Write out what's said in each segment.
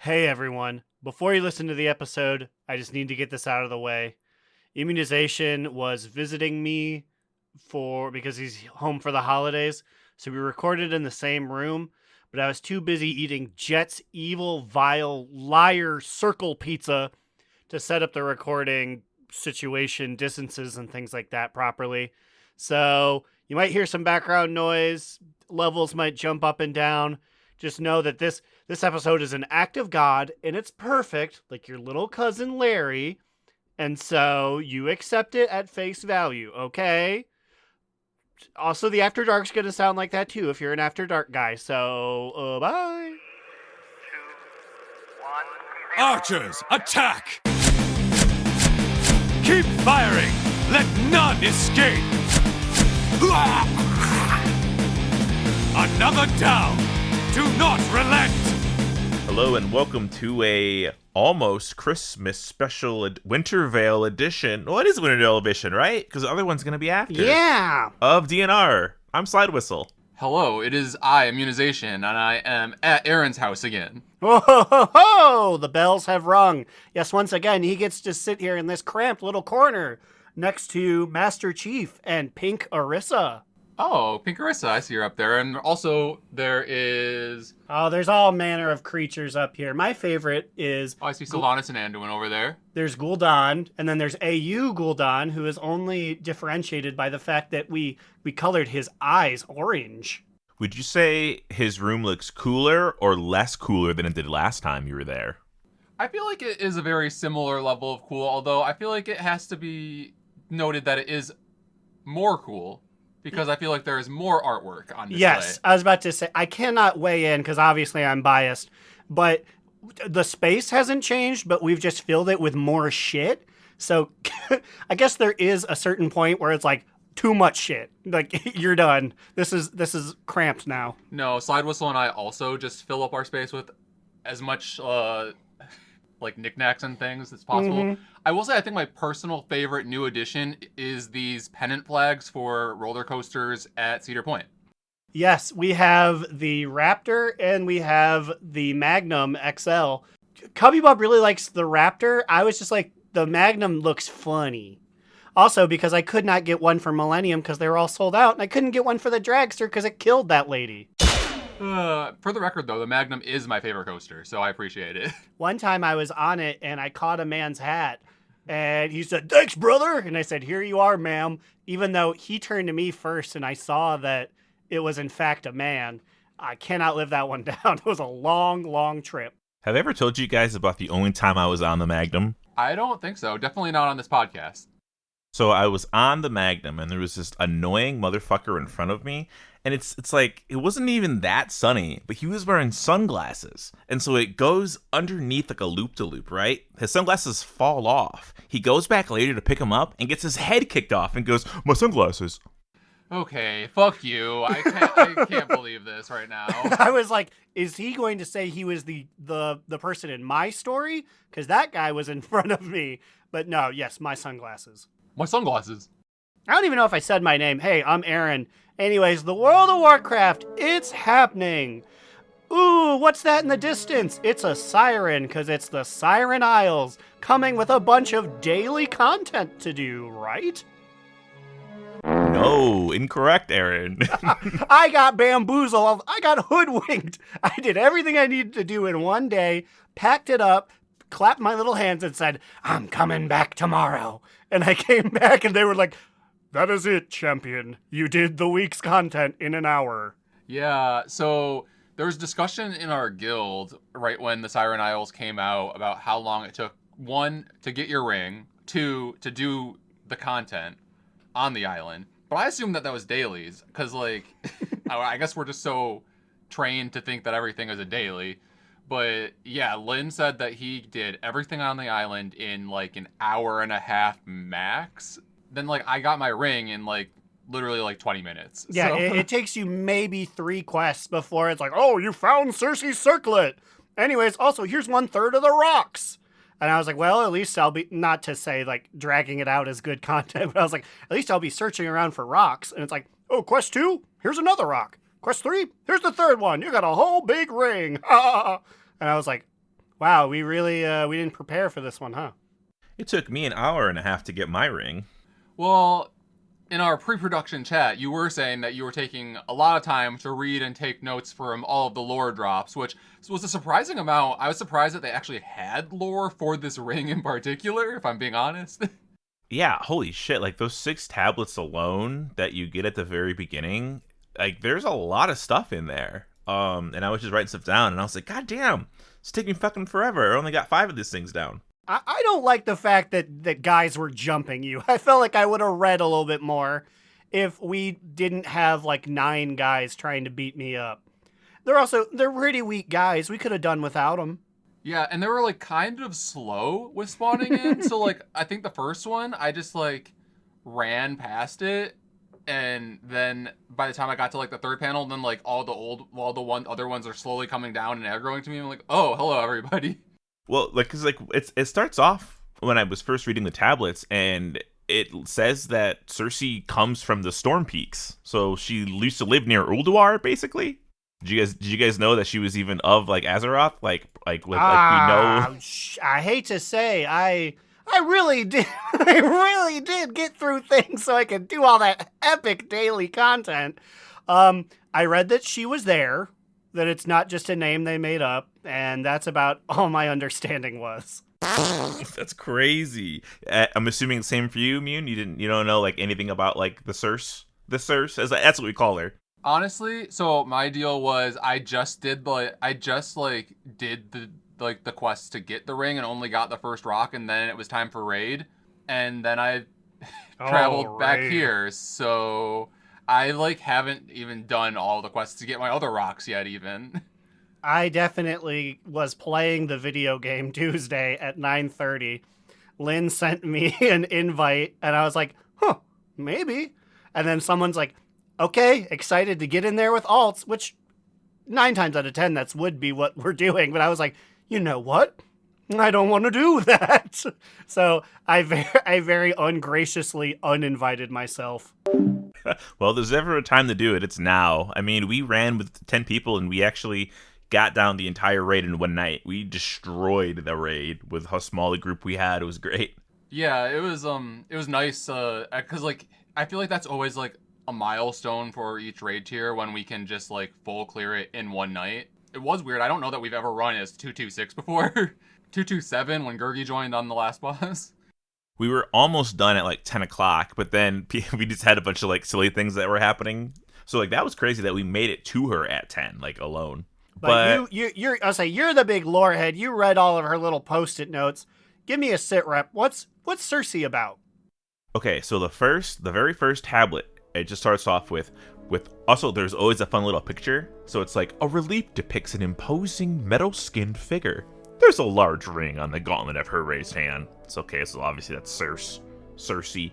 Hey everyone, before you listen to the episode, I just need to get this out of the way. Immunization was visiting me because he's home for the holidays, so we recorded in the same room, but I was too busy eating Jet's evil, vile, liar circle pizza to set up the recording situation, distances, and things like that properly. So you might hear some background noise, levels might jump up and down. Just know that this episode is an act of God, and it's perfect, like your little cousin Larry, and so you accept it at face value, okay? Also, the After Dark's gonna sound like that too if you're an After Dark guy, so, bye! 2, 1... Archers, attack! Keep firing! Let none escape! Another down! Do not relent! Hello and welcome to a almost Christmas special Wintervale edition. Well, it is Wintervale edition, right? Because the other one's going to be after. Yeah! Of DNR. I'm Slidewhistle. Hello, it is I, Immunization, and I am at Aaron's house again. Whoa, ho, ho, ho! The bells have rung. Yes, once again, he gets to sit here in this cramped little corner next to Master Chief and Pink Orisa. Oh, Pink Orisa, I see her up there. And also, there is... Oh, there's all manner of creatures up here. My favorite is... Oh, I see Sylvanas and Anduin over there. There's Gul'dan, and then there's AU Gul'dan, who is only differentiated by the fact that we colored his eyes orange. Would you say his room looks cooler or less cooler than it did last time you were there? I feel like it is a very similar level of cool, although I feel like it has to be noted that it is more cool. Because I feel like there is more artwork on display. Yes, I was about to say, I cannot weigh in because obviously I'm biased, but the space hasn't changed, but we've just filled it with more shit. So I guess there is a certain point where it's like, too much shit. Like, you're done. This is cramped now. No, Slidewhistle and I also just fill up our space with as much like knickknacks and things as possible. Mm-hmm. I will say I think my personal favorite new addition is these pennant flags for roller coasters at Cedar Point. Yes, we have the Raptor and we have the Magnum XL. Cubby Bob really likes the Raptor. I was just like, the Magnum looks funny. Also, because I could not get one for Millennium because they were all sold out, and I couldn't get one for the Dragster because it killed that lady. For the record, though, the Magnum is my favorite coaster, so I appreciate it. One time I was on it, and I caught a man's hat, and he said, "Thanks, brother!" And I said, "Here you are, ma'am." Even though he turned to me first, and I saw that it was, in fact, a man. I cannot live that one down. It was a long, long trip. Have I ever told you guys about the only time I was on the Magnum? I don't think so. Definitely not on this podcast. So I was on the Magnum, and there was this annoying motherfucker in front of me, and it's like, it wasn't even that sunny, but he was wearing sunglasses, and so it goes underneath like a loop-de-loop, right? His sunglasses fall off. He goes back later to pick them up, and gets his head kicked off, and goes, "My sunglasses." Okay, fuck you. I can't believe this right now. I was like, is he going to say he was the person in my story? Because that guy was in front of me. But no, yes, my sunglasses. My sunglasses. I don't even know if I said my name. Hey, I'm Aaron. Anyways, the World of Warcraft, it's happening. Ooh, what's that in the distance? It's a siren, because it's the Siren Isles, coming with a bunch of daily content to do, right? No, incorrect, Aaron. I got bamboozled. I got hoodwinked. I did everything I needed to do in one day, packed it up, clapped my little hands and said, "I'm coming back tomorrow." And I came back and they were like, "That is it, champion. You did the week's content in an hour." Yeah, so there was discussion in our guild right when the Siren Isles came out about how long it took, 1, to get your ring, 2, to do the content on the island. But I assumed that was dailies, because, like, I guess we're just so trained to think that everything is a daily. But, yeah, Lynn said that he did everything on the island in, like, an hour and a half max. Then, like, I got my ring in, like, literally, like, 20 minutes. Yeah, so. it takes you maybe 3 quests before it's like, "Oh, you found Cersei's circlet. Anyways, also, here's 1/3 of the rocks." And I was like, well, at least I'll be, not to say, like, dragging it out as good content, but I was like, at least I'll be searching around for rocks. And it's like, "Oh, quest 2, here's another rock. Quest 3, here's the 3rd one. You got a whole big ring." And I was like, Wow, we really we didn't prepare for this one, huh? It took me an hour and a half to get my ring. Well, in our pre-production chat, you were saying that you were taking a lot of time to read and take notes from all of the lore drops, which was a surprising amount. I was surprised that they actually had lore for this ring in particular, if I'm being honest. Yeah, holy shit. Like, those 6 tablets alone that you get at the very beginning, like, there's a lot of stuff in there. And I was just writing stuff down, and I was like, God damn, it's taking fucking forever. I only got 5 of these things down. I don't like the fact that guys were jumping you. I felt like I would have read a little bit more if we didn't have like 9 guys trying to beat me up. They're pretty weak guys. We could have done without them. Yeah, and they were like kind of slow with spawning in. So like I think the first one I just like ran past it, and then by the time I got to like the third panel, then like all the other ones are slowly coming down and aggroing to me. I'm like, oh, hello everybody. Well, like, cause like it starts off when I was first reading the tablets, and it says that Cersei comes from the Storm Peaks, so she used to live near Ulduar, basically. Did you guys know that she was even of like Azeroth, like we know? I hate to say, I really did. I really did get through things so I could do all that epic daily content. I read that she was there, that it's not just a name they made up, and that's about all my understanding was. That's crazy. I'm assuming the same for you, Mune. You don't know like anything about like the Circe, that's what we call her. Honestly, so my deal was I just did the quest to get the ring and only got the first rock, and then it was time for raid, and then I traveled back here, so I like haven't even done all the quests to get my other rocks yet even. I definitely was playing the video game Tuesday at 9:30. Lynn sent me an invite, and I was like, maybe. And then someone's like, okay, excited to get in there with alts, which 9 times out of 10, that's would be what we're doing. But I was like, you know what? I don't want to do that. So I very ungraciously uninvited myself. Well, there's ever a time to do it, it's now. I mean, we ran with 10 people, and we actually got down the entire raid in one night. We destroyed the raid with how small a group we had. It was great. Yeah, it was nice, because like I feel like that's always like a milestone for each raid tier when we can just like full clear it in one night. It was weird. I don't know that we've ever run as 226 before. 227 when Gurgi joined on the last boss. We were almost done at like 10 o'clock, but then we just had a bunch of like silly things that were happening. So like that was crazy that we made it to her at 10, like alone. But I'll say you're the big lore head. You read all of her little post-it notes. Give me a sit rep. What's Cersei about? Okay, so the very first tablet, it just starts off with also there's always a fun little picture. So it's like a relief depicts an imposing metal-skinned figure. There's a large ring on the gauntlet of her raised hand. It's okay, so obviously that's Cersei.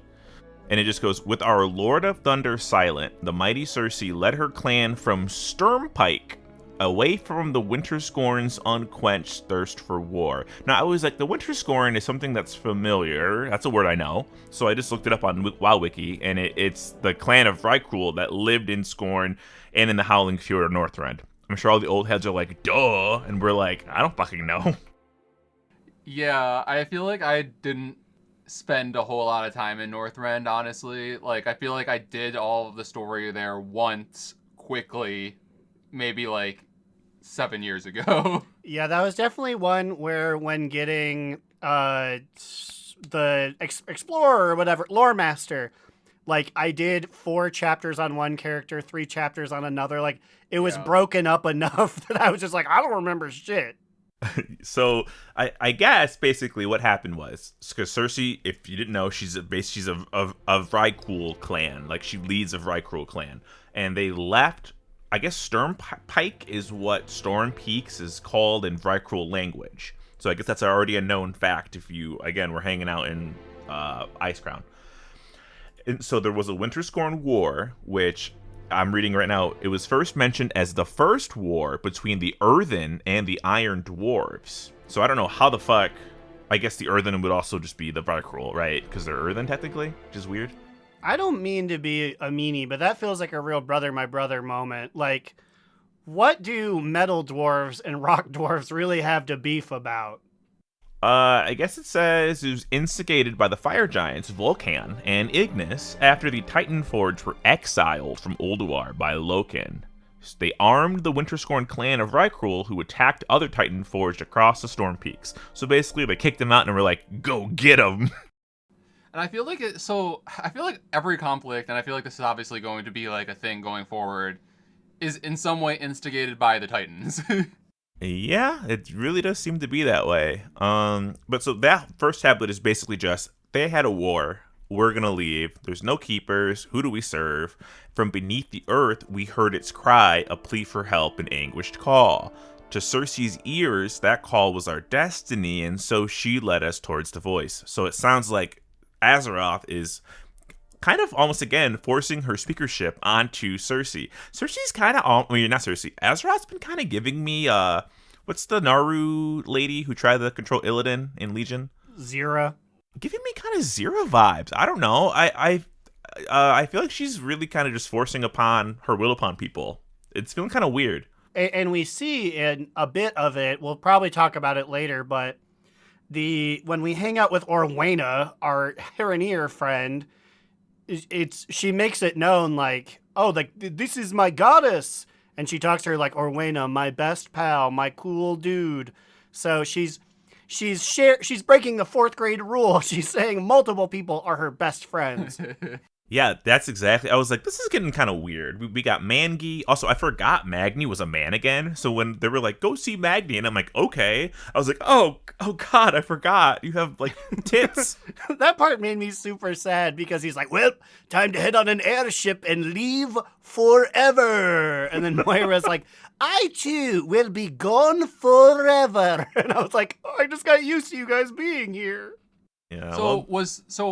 And it just goes, with our Lord of Thunder silent, the mighty Cersei led her clan from Sturmpike away from the Winterscorn's unquenched thirst for war. Now, I was like, the Winterscorn is something that's familiar. That's a word I know. So I just looked it up on WoWWiki, and it's the clan of Vrykul that lived in Scorn and in the Howling Fjord of Northrend. I'm sure all the old heads are like, duh, and we're like, I don't fucking know. Yeah, I feel like I didn't spend a whole lot of time in Northrend, honestly. Like, I feel like I did all of the story there once, quickly, maybe like 7 years ago. Yeah, that was definitely one where when getting the Explorer or whatever, Lore Master, like I did 4 chapters on one character, 3 chapters on another. Like it was broken up enough that I was just like, I don't remember shit. So I guess basically what happened was, because Cersei, if you didn't know, she's of Vrykul clan. Like she leads a Vrykul clan, and they left. I guess Sturmpike is what Storm Peaks is called in Vrykul language. So I guess that's already a known fact if you, again, were hanging out in Icecrown. And so there was a Winterscorn War, which I'm reading right now. It was first mentioned as the first war between the Earthen and the Iron Dwarves. So I don't know how the fuck. I guess the Earthen would also just be the Vrykul, right? Because they're Earthen technically, which is weird. I don't mean to be a meanie, but that feels like a real brother, my brother moment. Like, What do metal dwarves and rock dwarves really have to beef about? I guess it says it was instigated by the fire giants Vulcan and Ignis after the Titan Forge were exiled from Ulduar by Loken. They armed the Winterscorn clan of Rykruel, who attacked other Titan Forged across the Storm Peaks. So basically, they kicked them out and were like, "Go get them!" And I feel like I feel like every conflict, and I feel like this is obviously going to be like a thing going forward, is in some way instigated by the Titans. Yeah, it really does seem to be that way. But so that first tablet is basically just they had a war. We're gonna leave. There's no keepers. Who do we serve? From beneath the earth, we heard its cry, a plea for help, an anguished call. To Cersei's ears, that call was our destiny, and so she led us towards the voice. So it sounds like Azeroth is kind of almost again forcing her speakership onto Cersei. Cersei's kind of, not Cersei. Azeroth's been kind of giving me what's the Naru lady who tried to control Illidan in Legion? Zira. Giving me kind of Zira vibes. I don't know. I feel like she's really kind of just forcing upon her will upon people. It's feeling kind of weird. And we see in a bit of it. We'll probably talk about it later, but when we hang out with Orwena, our Hereneer friend. She makes it known like, oh, like this is my goddess, and she talks to her like Orwena, my best pal, my cool dude. So she's breaking the 4th grade rule. She's saying multiple people are her best friends. Yeah, that's exactly. I was like, this is getting kind of weird. We got Mangi. Also, I forgot Magni was a man again. So when they were like, go see Magni, and I'm like, okay. I was like, oh God, I forgot. You have like tits. That part made me super sad because he's like, well, time to head on an airship and leave forever. And then Moira's like, I too will be gone forever. And I was like, oh, I just got used to you guys being here. Yeah. So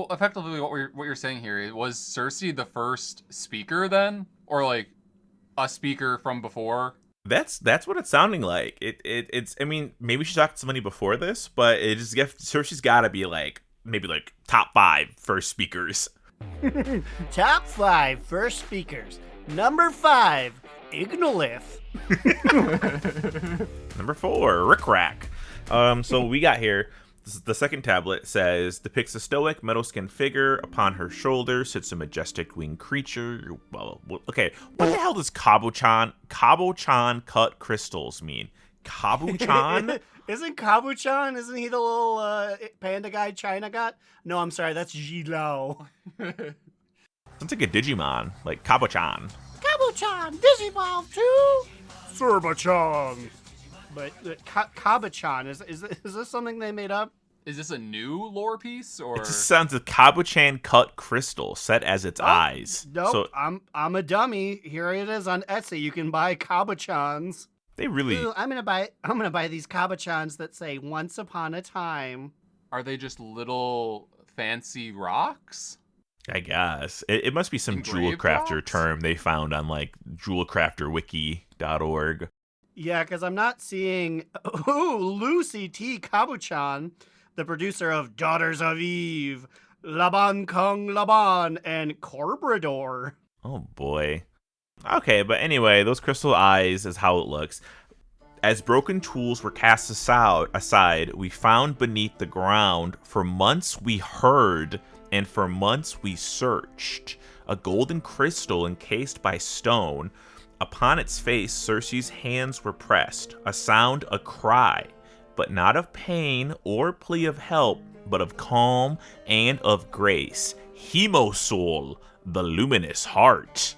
effectively what you're saying here, was Cersei the first speaker then, or like a speaker from before? That's what it's sounding like. It's. I mean, maybe she talked to somebody before this, but it just Cersei's got to be like maybe like top 5 first speakers. Top 5 first speakers. Number 5, Ignolith. Number 4, Rick Rack. So we got here. The second tablet says, depicts a stoic, metal-skinned figure. Upon her shoulder sits a majestic winged creature. Well, okay, what the hell does Kabuchan cut crystals mean? Kabuchan? Isn't Kabuchan? Isn't he the little panda guy China got? No, I'm sorry, that's Jilao. Sounds like a Digimon, like Kabuchan. Kabuchan, Digivolve too. Surbachan. But Kabuchan, is this something they made up? Is this a new lore piece, or? It just sounds like Kabuchan cut crystal set as its eyes. Nope, so, I'm a dummy. Here it is on Etsy. You can buy Kabuchans. They really. Ooh, I'm gonna buy these Kabuchans that say "Once upon a time." Are they just little fancy rocks? I guess it must be some jewel Engraved crafter rocks? term they found on like jewelcrafterwiki.org. Yeah, because I'm not seeing. Ooh, Lucy T. Kabuchan, the producer of Daughters of Eve, Laban Kung Laban, and Corbrador. Oh boy. Okay, but anyway, those crystal eyes is how it looks. As broken tools were cast aside, we found beneath the ground. For months we heard, and for months we searched. A golden crystal encased by stone. Upon its face, Cersei's hands were pressed. A sound, a cry, but not of pain or plea of help, but of calm and of grace. Hemosoul, the luminous heart.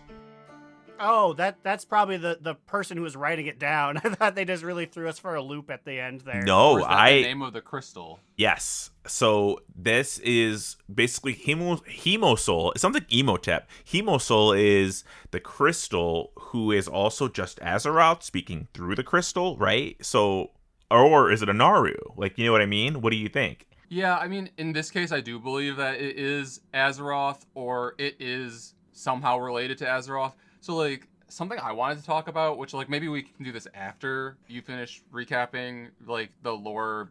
Oh, that's probably the person who was writing it down. I thought they just really threw us for a loop at the end there. No, Or is that the name of the crystal? Yes. So this is basically Hemosoul. It sounds like Emotep. Hemosoul is the crystal who is also just Azeroth speaking through the crystal, right? So, or is it a Naru? Like, you know what I mean? What do you think? Yeah, I mean, in this case, I do believe that it is Azeroth, or it is somehow related to Azeroth. So, like, something I wanted to talk about, which, like, maybe we can do this after you finish recapping, like, the lore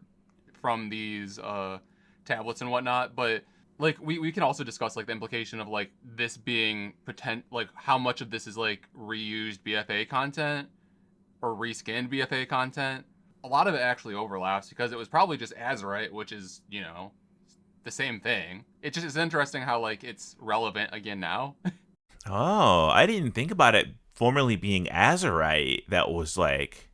from these tablets and whatnot, but, like, we can also discuss, like, the implication of, like, this being like, how much of this is, like, reused BFA content, or reskinned BFA content, a lot of it actually overlaps because it was probably just Azeroth, which is, you know, the same thing. It just is interesting how, like, it's relevant again now. Oh, I didn't think about it formerly being Azeroth. That was like,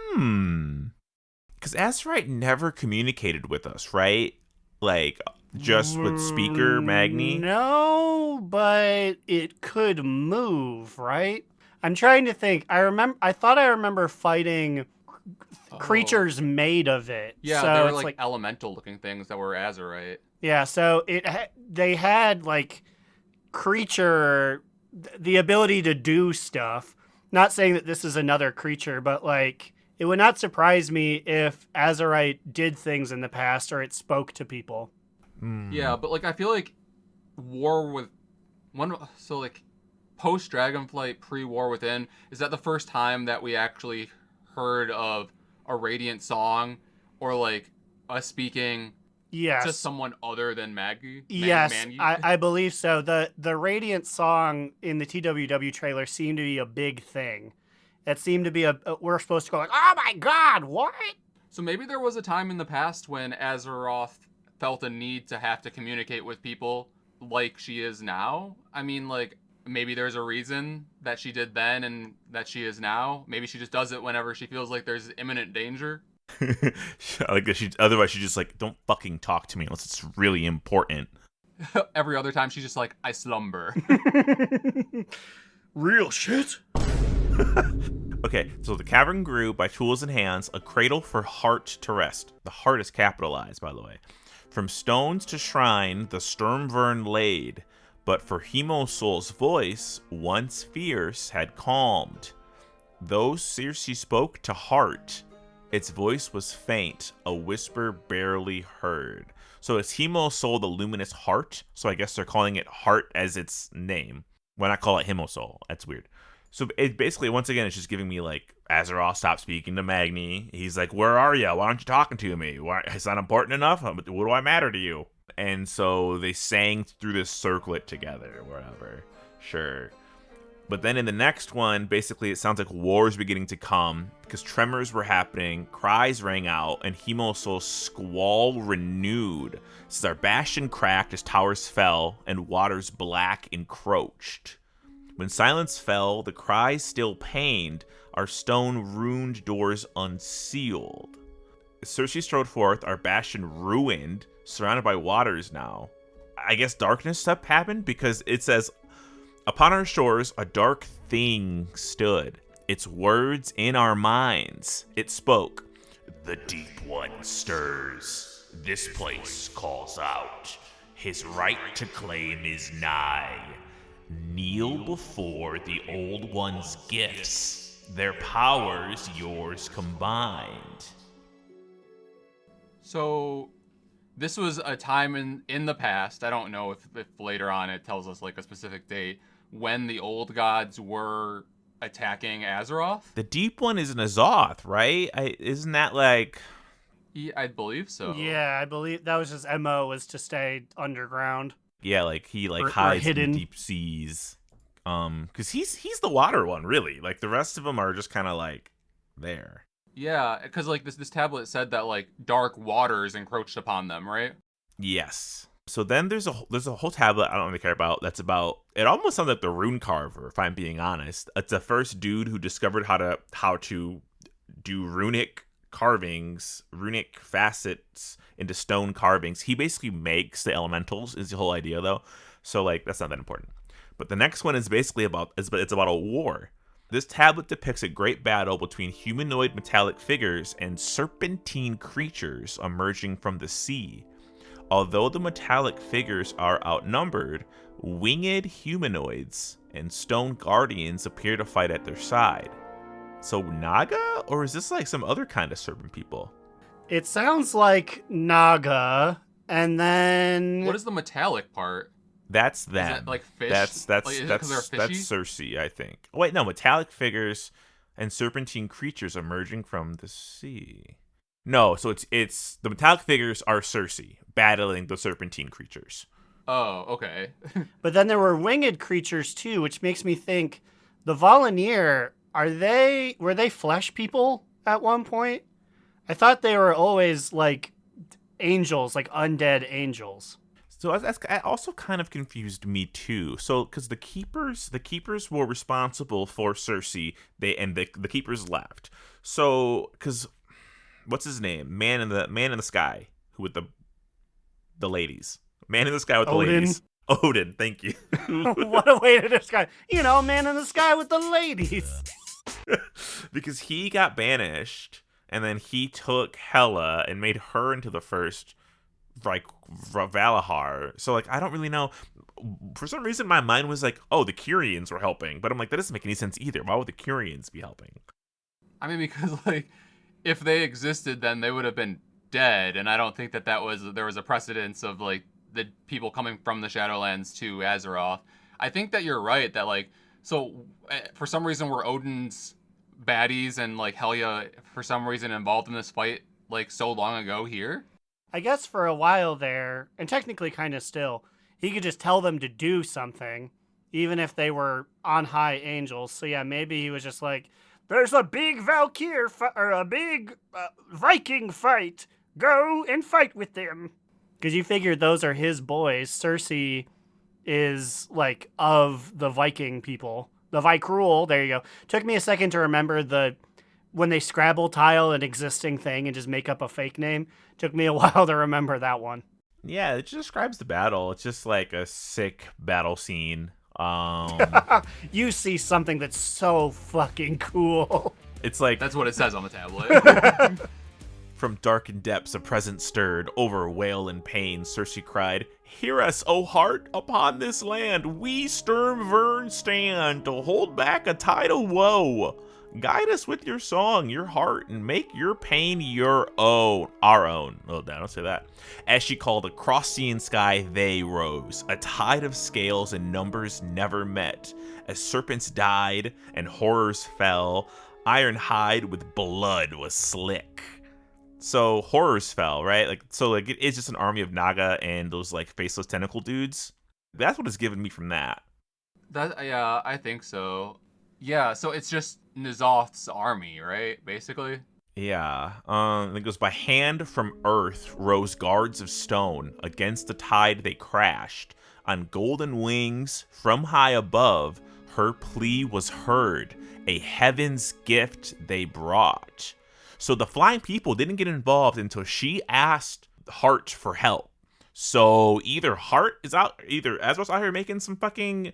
because Azeroth never communicated with us, right? Like, just with speaker Magni. No, but it could move, right? I'm trying to think. I thought I remember fighting creatures made of it. Yeah, so they were it's like elemental looking things that were Azeroth. Yeah, so they had like creature, the ability to do stuff. Not saying that this is another creature, but like it would not surprise me if Azeroth did things in the past or it spoke to people. Yeah, but like I feel like post Dragonflight, pre War Within, is that the first time that we actually heard of a Radiant song or like us speaking Yes. to someone other than Maggie? Yes, Mangi? I believe so. The Radiant song in the TWW trailer seemed to be a big thing. It seemed to be we're supposed to go like, oh my god, what? So maybe there was a time in the past when Azeroth felt a need to have to communicate with people like she is now. I mean, like, maybe there's a reason that she did then and that she is now. Maybe she just does it whenever she feels like there's imminent danger. Like otherwise she just like, don't fucking talk to me unless it's really important. Every other time she's just like, I slumber. Real shit. Okay, so the cavern grew by tools and hands, a cradle for heart to rest. The heart is capitalized, by the way. From stones to shrine, the Sturmvern laid, but for Hemosoul's voice, once fierce, had calmed. Though Circe spoke to heart, its voice was faint, a whisper barely heard. So it's Hemosoul the luminous heart, so I guess they're calling it heart as its name. Why not call it Hemosoul? That's weird. So it basically, once again, it's just giving me like, Azeroth stopped speaking to Magni. He's like, where are you? Why aren't you talking to me? Why, is that important enough? What do I matter to you? And so they sang through this circlet together, whatever. Sure. But then in the next one, basically it sounds like war is beginning to come because tremors were happening, cries rang out, and Hemosoul's squall renewed. Says our bastion cracked as towers fell, and waters black encroached. When silence fell, the cries still pained, our stone-ruined doors unsealed. As Circe strode forth, our bastion ruined, surrounded by waters now. I guess darkness step happened because it says, upon our shores a dark thing stood, its words in our minds. It spoke, the deep one stirs, this place calls out, his right to claim is nigh. Kneel before the old one's gifts, their powers yours combined. So this was a time in the past, I don't know if later on it tells us like a specific date, when the old gods were attacking Azeroth? The deep one is an Azoth, right? Isn't that like... Yeah, I believe so. Yeah, I believe that was his MO, was to stay underground. Yeah, like he like or hides hidden. in the deep seas. Because he's the water one, really. Like the rest of them are just kind of like there. Yeah, because like this tablet said that like dark waters encroached upon them, right? Yes. So then there's a whole tablet I don't really care about. That's about, it almost sounds like the Rune Carver, if I'm being honest. It's the first dude who discovered how to do runic carvings, runic facets into stone carvings. He basically makes the elementals, is the whole idea though. So like that's not that important. But the next one is basically about a war. This tablet depicts a great battle between humanoid metallic figures and serpentine creatures emerging from the sea. Although the metallic figures are outnumbered, winged humanoids and stone guardians appear to fight at their side. So Naga? Or is this like some other kind of serpent people? It sounds like Naga, and then... What is the metallic part? That's them. Is that like fish? That's like, is it 'cause they're fishy? that's Circe, I think. Oh, wait, no, metallic figures and serpentine creatures emerging from the sea. No, so it's the metallic figures are Circe battling the serpentine creatures. Oh, okay. But then there were winged creatures too, which makes me think the Volunteer were they flesh people at one point? I thought they were always like angels, like undead angels. So that also kind of confused me too. So because the keepers were responsible for Cersei, the keepers left. So because what's his name? Man in the sky, who with the ladies. Man in the sky with the Odin. ladies. Odin, thank you. What a way to describe, man in the sky with the ladies. Because he got banished, and then he took Hela and made her into the first, like, Valahar. So, like, I don't really know. For some reason, my mind was like, oh, the Kyrians were helping. But I'm like, that doesn't make any sense either. Why would the Kyrians be helping? I mean, because, like, if they existed, then they would have been dead. And I don't think there was a precedence of, like, the people coming from the Shadowlands to Azeroth. I think that you're right, that, like, so for some reason were Odin's baddies and, like, Helya, for some reason, involved in this fight, like, so long ago here? I guess for a while there, and technically kind of still, he could just tell them to do something, even if they were on high angels. So yeah, maybe he was just like, there's a big Valkyr or a big Viking fight. Go and fight with them. Because you figured those are his boys. Cersei is, like, of the Viking people. The Vikrul, there you go. Took me a second to remember when they Scrabble tile an existing thing and just make up a fake name. Took me a while to remember that one. Yeah, it just describes the battle. It's just like a sick battle scene. You see something that's so fucking cool. It's like... That's what it says on the tablet. From darkened depths a presence stirred, over wail and pain, Cersei cried, "Hear us, O heart, upon this land, we Sturmvern stand, to hold back a tide of woe. Guide us with your song, your heart, and make your pain your own, our own." Oh, don't say that. As she called across sea and sky, they rose, a tide of scales and numbers never met. As serpents died and horrors fell, Ironhide with blood was slick. So horrors fell, right? Like, so like it is just an army of Naga and those like faceless tentacle dudes. That's what it's given me from that. Yeah, I think so. Yeah, so it's just N'Zoth's army, right? Basically. Yeah. It goes, by hand from earth rose guards of stone. Against the tide they crashed. On golden wings from high above, her plea was heard. A heaven's gift they brought. So the flying people didn't get involved until she asked Hart for help. So either Azeroth's out here making some fucking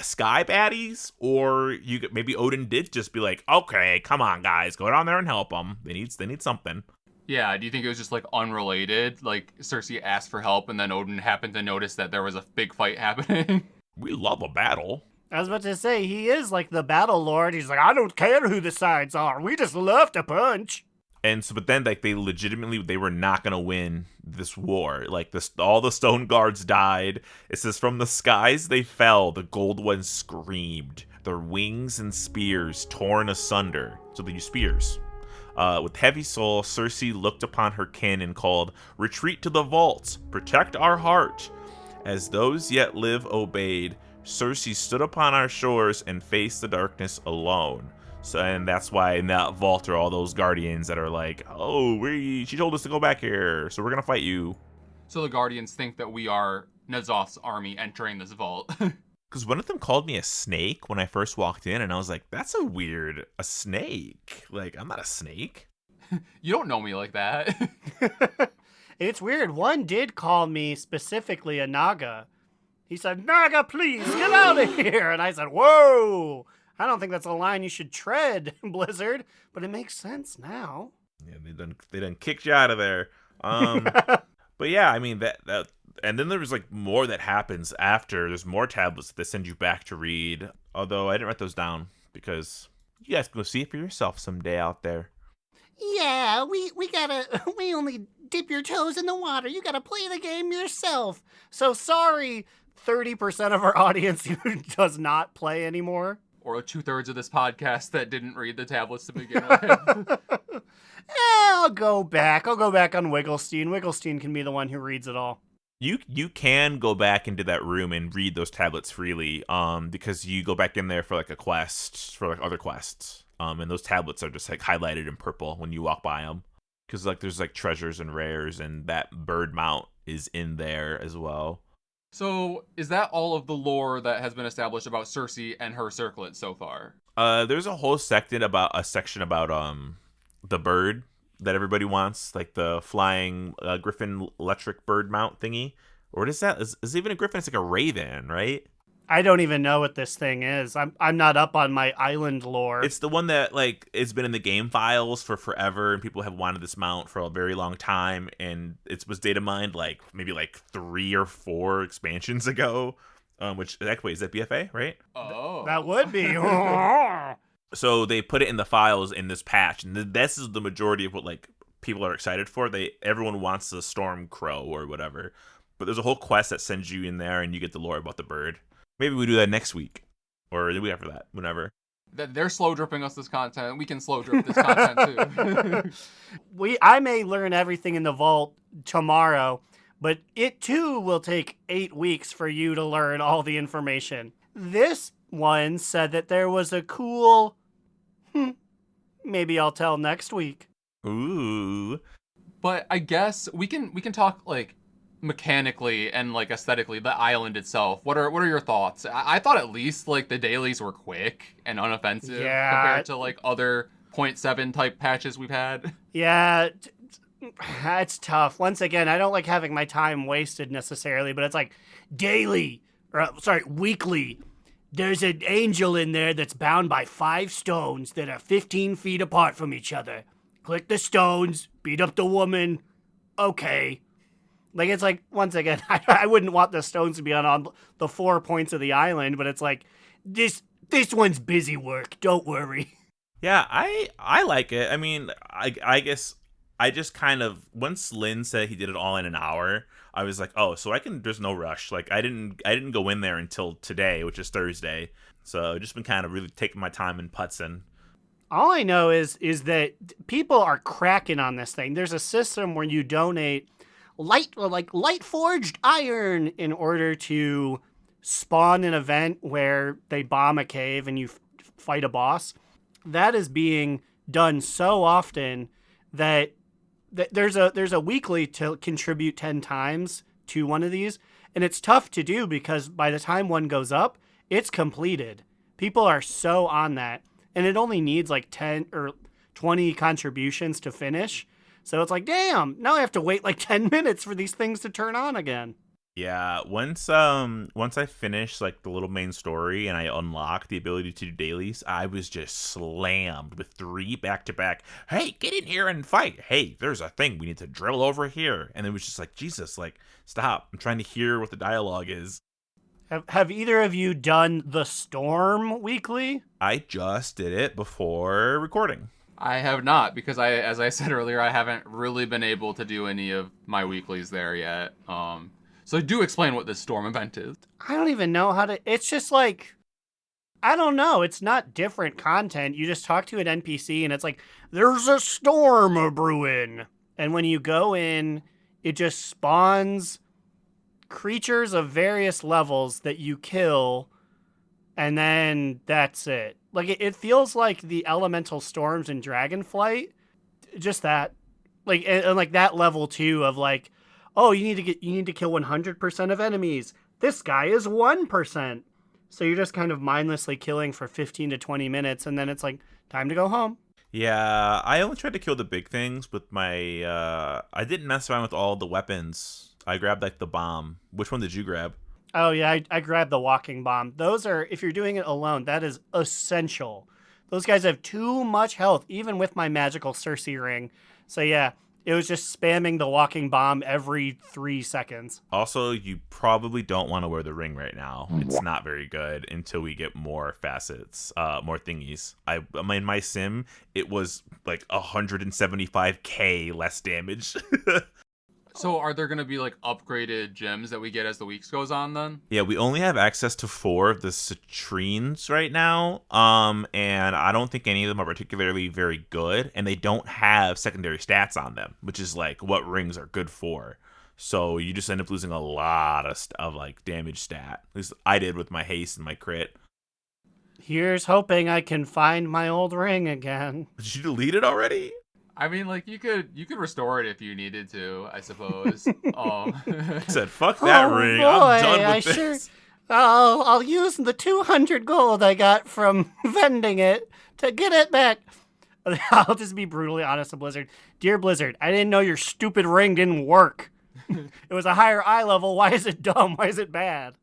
sky baddies, or maybe Odin did just be like, okay, come on guys, go down there and help them. They need something. Yeah, do you think it was just like unrelated? Like Cersei asked for help and then Odin happened to notice that there was a big fight happening? We love a battle. I was about to say, he is like the battle lord. He's like, I don't care who the sides are. We just love to punch. And so, but then, like, they were not going to win this war. Like, all the stone guards died. It says, from the skies they fell, the gold ones screamed. Their wings and spears torn asunder. So they use spears. With heavy soul, Cersei looked upon her kin and called, "Retreat to the vaults, protect our heart." As those yet live obeyed, Cersei stood upon our shores and faced the darkness alone. So, and that's why in that vault are all those guardians that are like, oh, she told us to go back here, so we're going to fight you. So the guardians think that we are N'Zoth's army entering this vault. Because one of them called me a snake when I first walked in, and I was like, that's a snake. Like, I'm not a snake. You don't know me like that. It's weird. One did call me specifically a Naga. He said, "Naga, please, get out of here." And I said, whoa, I don't think that's a line you should tread, Blizzard. But it makes sense now. Yeah, they done kicked you out of there. But yeah, I mean, that and then there was like more that happens after. There's more tablets that they send you back to read. Although I didn't write those down because you guys can go see it for yourself someday out there. Yeah, we only dip your toes in the water. You gotta play the game yourself. So sorry, 30% of our audience who does not play anymore. Or 2/3 of this podcast that didn't read the tablets to begin with. I'll go back on Wigglestein. Wigglestein can be the one who reads it all. You can go back into that room and read those tablets freely, because you go back in there for like a quest, for like other quests, and those tablets are just like highlighted in purple when you walk by them, because like there's like treasures and rares, and that bird mount is in there as well. So, is that all of the lore that has been established about Cersei and her circlet so far? There's a whole section about the bird that everybody wants, like the flying griffin electric bird mount thingy. Or what is that? Is it even a griffin? It's like a raven, right? I don't even know what this thing is. I'm not up on my island lore. It's the one that like it's been in the game files for forever, and people have wanted this mount for a very long time, and it was data mined like maybe like 3 or 4 expansions ago. Which actually is that BFA, right? Oh. That would be. So they put it in the files in this patch, and this is the majority of what like people are excited for. Everyone wants the Storm Crow or whatever, but there's a whole quest that sends you in there, and you get the lore about the bird. Maybe we do that next week, or the week after that, whenever. They're slow dripping us this content. We can slow drip this content too. I may learn everything in the vault tomorrow, but it too will take 8 weeks for you to learn all the information. This one said that there was a cool. Maybe I'll tell next week. Ooh. But I guess we can talk like mechanically and like aesthetically the island itself. What are your thoughts? I thought at least like the dailies were quick and unoffensive compared to like other 0.7 type patches we've had. Yeah, it's tough. Once again, I don't like having my time wasted necessarily, but it's like weekly. There's an angel in there that's bound by 5 stones that are 15 feet apart from each other. Click the stones, beat up the woman. Okay. Like, it's like, once again, I wouldn't want the stones to be on the 4 points of the island, but it's like, this one's busy work. Don't worry. Yeah, I like it. I mean, I guess I just kind of, once Lynn said he did it all in an hour, I was like, oh, so there's no rush. Like, I didn't go in there until today, which is Thursday. So I've just been kind of really taking my time and putzing. All I know is that people are cracking on this thing. There's a system where you donate light forged iron in order to spawn an event where they bomb a cave and you fight a boss. That is being done so often that there's a weekly to contribute 10 times to one of these, and it's tough to do because by the time one goes up, it's completed. People are so on that, and it only needs like 10 or 20 contributions to finish. So it's like, damn, now I have to wait like 10 minutes for these things to turn on again. Yeah, once I finished like the little main story and I unlocked the ability to do dailies, I was just slammed with 3 back-to-back. Hey, get in here and fight. Hey, there's a thing we need to drill over here. And it was just like, Jesus, like, stop. I'm trying to hear what the dialogue is. Have either of you done the Storm weekly? I just did it before recording. I have not, because as I said earlier, I haven't really been able to do any of my weeklies there yet. So do explain what this storm event is. I don't even know how to. It's just like, I don't know. It's not different content. You just talk to an NPC and it's like, there's a storm a brewing. And when you go in, it just spawns creatures of various levels that you kill. And then that's it. Like, it feels like the elemental storms in Dragonflight. Just that. Like, and like that level too of like, oh, you need to kill 100% of enemies. This guy is 1%. So you're just kind of mindlessly killing for 15 to 20 minutes, and then it's like, time to go home. Yeah, I only tried to kill the big things with my... I didn't mess around with all the weapons. I grabbed, like, the bomb. Which one did you grab? Oh, yeah, I grabbed the walking bomb. Those are, if you're doing it alone, that is essential. Those guys have too much health, even with my magical Cersei ring. So, yeah. It was just spamming the walking bomb every 3 seconds. Also, you probably don't want to wear the ring right now. It's not very good until we get more facets, more thingies. In my sim, it was like 175k less damage. So are there going to be like upgraded gems that we get as the weeks goes on then? Yeah, we only have access to 4 of the citrines right now. And I don't think any of them are particularly very good, and they don't have secondary stats on them, which is like what rings are good for. So you just end up losing a lot of like damage stat. At least I did with my haste and my crit. Here's hoping I can find my old ring again. Did you delete it already? I mean, like you could restore it if you needed to, I suppose. I said, "Fuck that ring. Boy, I'm done with this." Sure, I'll use the 200 gold I got from vending it to get it back. I'll just be brutally honest with Blizzard. Dear Blizzard, I didn't know your stupid ring didn't work. It was a higher eye level. Why is it dumb? Why is it bad?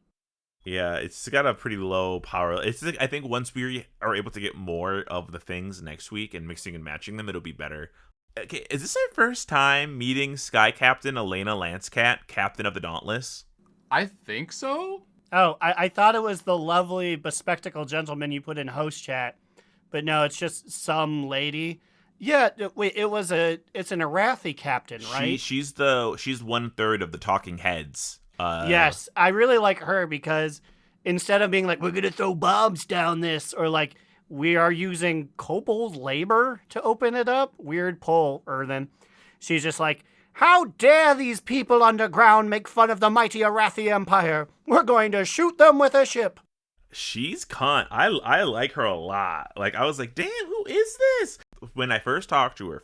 Yeah, it's got a pretty low power. It's like, I think once we are able to get more of the things next week and mixing and matching them, it'll be better. Okay, is this our first time meeting Sky Captain Elena Lancecat, Captain of the Dauntless? I think so. Oh, I thought it was the lovely bespectacled gentleman you put in host chat, but no, it's just some lady. Yeah, wait, it's an Arathi captain, right? She's 1/3 of the talking heads. Yes, I really like her because instead of being like, we're going to throw bombs down this, or like, we are using kobold labor to open it up, weird pull, Earthen. She's just like, how dare these people underground make fun of the mighty Arathi Empire? We're going to shoot them with a ship. She's cunt. I like her a lot. Like, I was like, damn, who is this? When I first talked to her,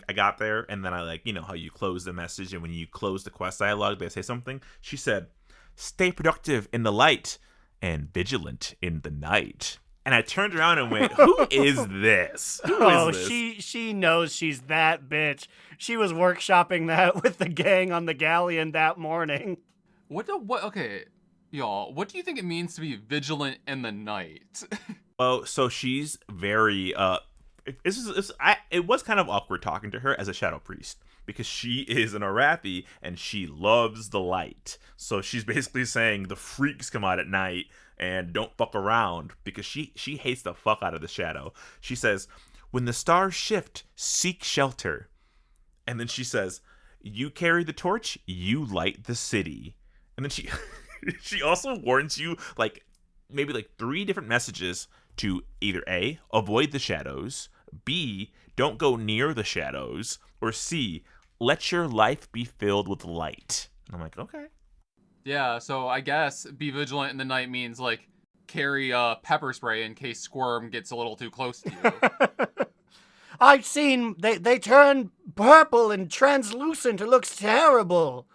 I got there, and then I like, you know how you close the message, and when you close the quest dialogue, they say something. She said, "Stay productive in the light and vigilant in the night." And I turned around and went, "Who is this? Who is this?" She knows she's that bitch. She was workshopping that with the gang on the galleon that morning. Okay, y'all, what do you think it means to be vigilant in the night? Oh, so she's very it was kind of awkward talking to her as a shadow priest because she is an Arathi and she loves the light. So she's basically saying the freaks come out at night and don't fuck around because she hates the fuck out of the shadow. She says, "When the stars shift, seek shelter." And then she says, "You carry the torch, you light the city." And then she she also warns you like maybe like 3 different messages to either A, avoid the shadows, B, don't go near the shadows, or C, let your life be filled with light. And I'm like, okay. Yeah, so I guess be vigilant in the night means like carry pepper spray in case Squirm gets a little too close to you. I've seen they turn purple and translucent. It looks terrible.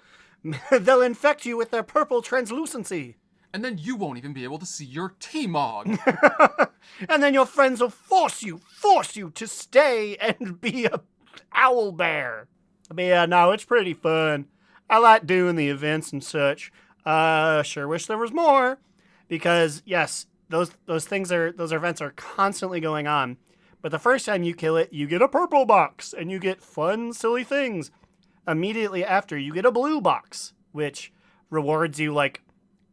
They'll infect you with their purple translucency. And then you won't even be able to see your T-Mog. And then your friends will force you to stay and be a owl bear. But yeah, no, it's pretty fun. I like doing the events and such. Sure wish there was more. Because yes, those events are constantly going on. But the first time you kill it, you get a purple box and you get fun, silly things. Immediately after, you get a blue box, which rewards you like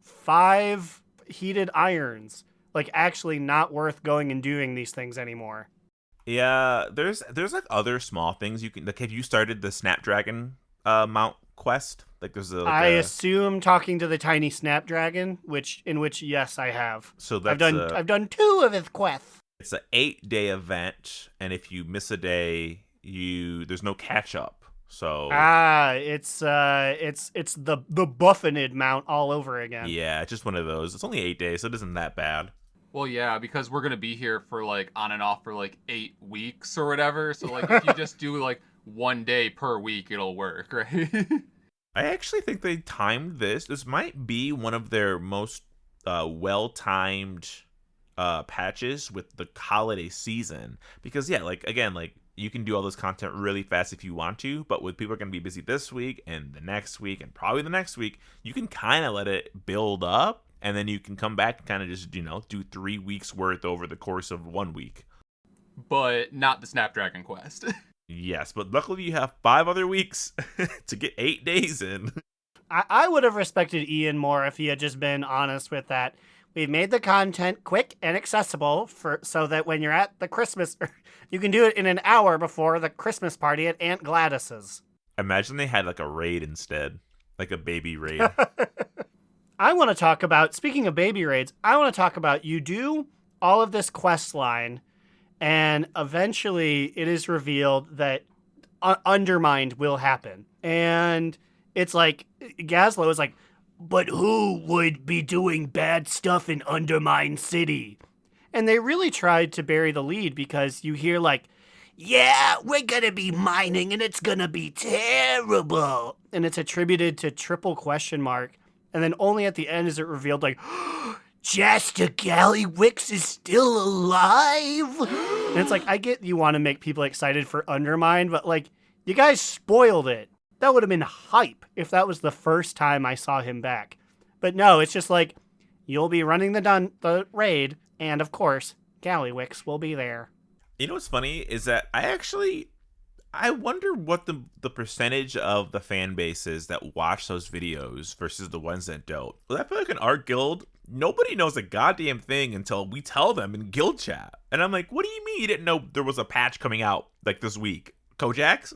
5 heated irons. Like, actually not worth going and doing these things anymore. Yeah, there's like other small things you can, like, have you started the Snapdragon mount quest? Like there's I assume talking to the tiny Snapdragon, in which yes, I have. So that's I've done 2 of his quests. It's an 8-day event, and if you miss a day, there's no catch up. So it's the Buffinid mount all over again. Yeah, just one of those. It's only 8 days, so it isn't that bad. Well, yeah, because we're gonna be here for like on and off for like 8 weeks or whatever. So like if you just do like 1 day per week, it'll work, right? I actually think they timed this. This might be one of their most well-timed patches with the holiday season. Because yeah, like again, like you can do all this content really fast if you want to, but with people are going to be busy this week and the next week and probably the next week, you can kind of let it build up and then you can come back and kind of just, do 3 weeks worth over the course of 1 week. But not the Snapdragon quest. Yes, but luckily you have 5 other weeks to get 8 days in. I would have respected Ian more if he had just been honest with that. We've made the content quick and accessible so that when you're at the Christmas, you can do it in an hour before the Christmas party at Aunt Gladys's. Imagine they had like a raid instead, like a baby raid. I want to talk about, speaking of baby raids, I want to talk about you do all of this quest line, and eventually it is revealed that Undermined will happen. And it's like Gazlo is like, but who would be doing bad stuff in Undermine City? And they really tried to bury the lead because you hear like, yeah, we're gonna be mining and it's gonna be terrible. And it's attributed to triple question mark. And then only at the end is it revealed like, Jasta Gallywix is still alive. And it's like, I get you want to make people excited for Undermine, but like, you guys spoiled it. That would have been hype if that was the first time I saw him back. But no, it's just like, you'll be running the raid, and of course, Gallywix will be there. You know what's funny is that I wonder what the percentage of the fan base is that watch those videos versus the ones that don't. Well, I feel like in our guild, nobody knows a goddamn thing until we tell them in guild chat. And I'm like, what do you mean you didn't know there was a patch coming out like this week? Kojax?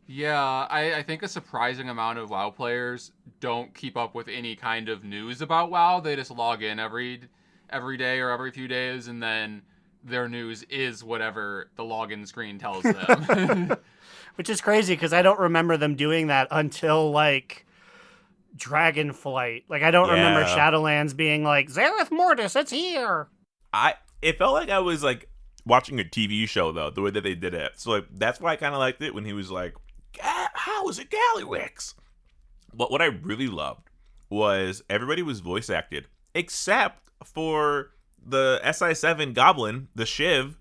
Yeah, I think a surprising amount of WoW players don't keep up with any kind of news about WoW. They just log in every day or every few days, and then their news is whatever the login screen tells them. Which is crazy because I don't remember them doing that until like Dragonflight. Like I don't remember Shadowlands being like, Zareth Mortis, it's here. It felt like I was like watching a TV show though, the way that they did it. So like that's why I kind of liked it when he was like, how is it Gallywix? But what I really loved was everybody was voice acted except for the SI7 goblin, the Shiv.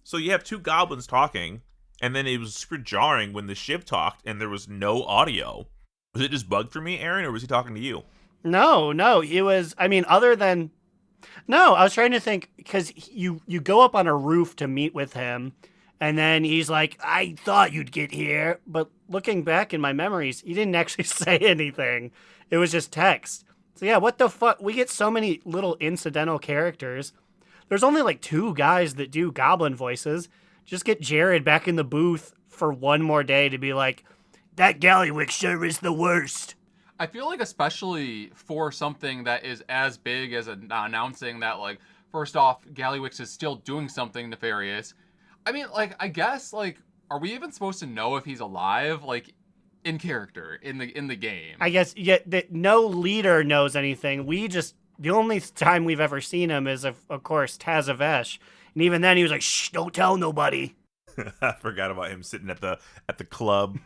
So you have two goblins talking, and then it was super jarring when the Shiv talked and there was no audio. Was it just bugged for me, Aaron, or was he talking to you? No, it was, I mean, other than, no, I was trying to think, because you go up on a roof to meet with him, and then he's like, I thought you'd get here, but looking back in my memories, he didn't actually say anything. It was just text. So yeah, what the fuck? We get so many little incidental characters. There's only like 2 guys that do goblin voices. Just get Jared back in the booth for one more day to be like, that Gallywix sure is the worst. I feel like especially for something that is as big as announcing that, like, first off, Gallywix is still doing something nefarious. I mean, like, I guess, like, are we even supposed to know if he's alive? Like, in character, in the game. I guess that no leader knows anything. The only time we've ever seen him is, of course, Tazavesh. And even then he was like, shh, don't tell nobody. I forgot about him sitting at the club.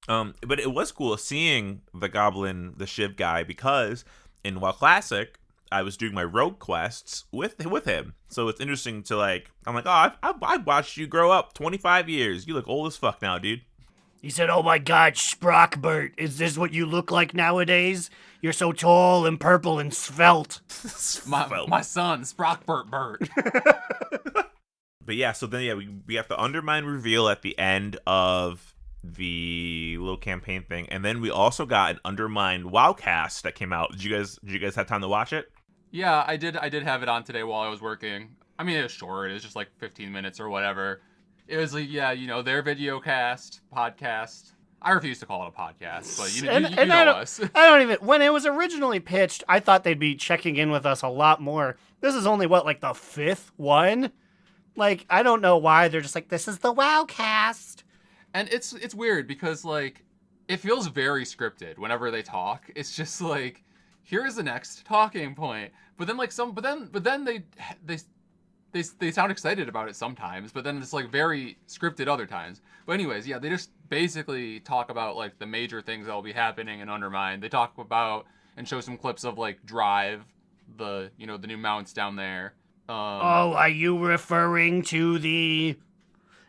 But it was cool seeing the Shiv guy, because in WoW Classic, I was doing my rogue quests with him. So it's interesting to like, I'm like, oh, I watched you grow up 25 years. You look old as fuck now, dude. He said, oh my God, Sprockbert, is this what you look like nowadays? You're so tall and purple and svelte. my son, Sprockbert Bert. But yeah, so then we have the Undermine reveal at the end of the little campaign thing, and then we also got an Undermine Wowcast that came out. Did you guys have time to watch it? Yeah, I did have it on today while I was working. I mean, it was short. It was just like 15 minutes or whatever. It was like, yeah, their video podcast. I refuse to call it a podcast, but you know us. I don't even, when it was originally pitched, I thought they'd be checking in with us a lot more. This is only like the 5th one? Like, I don't know why they're just like, this is the Wowcast. And it's weird because, like, it feels very scripted whenever they talk. It's just like, here's the next talking point. But then, like, but then they sound excited about it sometimes, but then it's, like, very scripted other times. But anyways, yeah, they just basically talk about, like, the major things that will be happening in Undermine. They talk about and show some clips of, like, Drive, the new mounts down there. Are you referring to the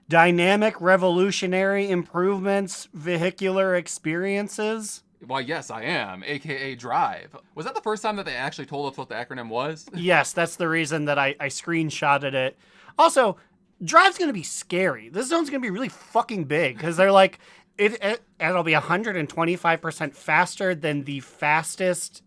dynamic revolutionary improvements vehicular experiences? Why, yes, I am, aka Drive. Was that the first time that they actually told us what the acronym was? Yes, that's the reason that I screenshotted it. Also, Drive's going to be scary. This zone's going to be really fucking big, because they're like, it'll be 125% faster than the fastest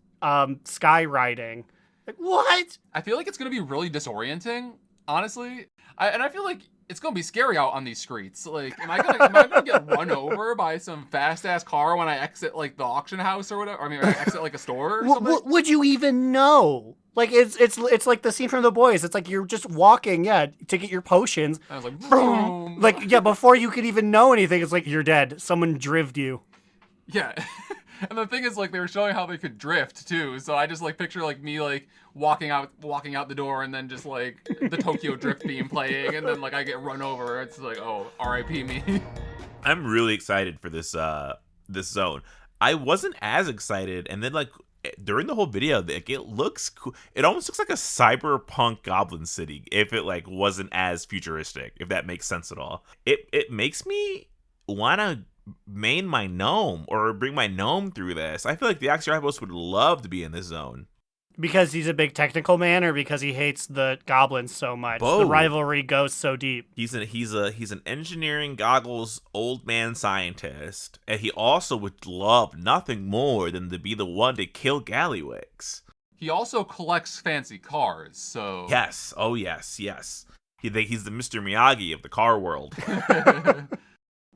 sky riding. Like, what? I feel like it's going to be really disorienting, honestly. I feel like it's going to be scary out on these streets. Like, am I gonna get run over by some fast-ass car when I exit, like, the auction house or whatever? I mean, I exit, like, a store or something? Would you even know? Like, it's like the scene from The Boys. It's like you're just walking, to get your potions. I was like, boom! Like, yeah, before you could even know anything, it's like, you're dead. Someone drived you. Yeah. And the thing is, like, they were showing how they could drift too. So I just like picture like me like walking out the door, and then just like the Tokyo Drift beam playing, and then like I get run over. It's like, oh, R.I.P. me. I'm really excited for this this zone. I wasn't as excited, and then like during the whole video, like, it looks cool. It almost looks like a cyberpunk Goblin City if it like wasn't as futuristic, if that makes sense at all. It makes me wanna main my gnome or bring my gnome through this. I feel like the Axiarchos would love to be in this zone. Because he's a big technical man, or because he hates the goblins so much? Both. The rivalry goes so deep. He's an engineering goggles old man scientist, and he also would love nothing more than to be the one to kill Gallywix. He also collects fancy cars, so Yes, oh yes. He's the Mr. Miyagi of the car world.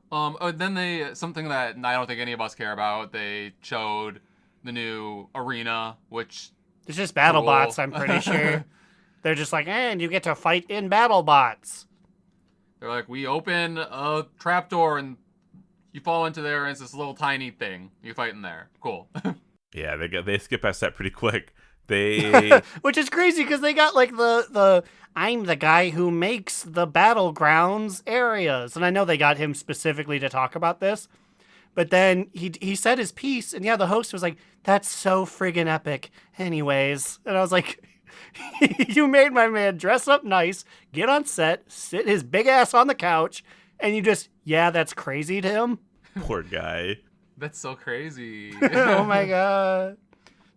Then something that I don't think any of us care about. They showed the new arena, which It's just battle cool. bots, I'm pretty sure. They're just like, and you get to fight in battle bots. They're like, we open a trapdoor and you fall into there, and it's this little tiny thing. You fight in there. Cool. Yeah, they skip past that pretty quick. They Which is crazy because they got like the I'm the guy who makes the battlegrounds areas. And I know they got him specifically to talk about this. But then he said his piece, and yeah, the host was like, that's so friggin' epic anyways. And I was like, you made my man dress up nice, get on set, sit his big ass on the couch, and you just, yeah, that's crazy to him? poor guy. That's so crazy. Oh my god.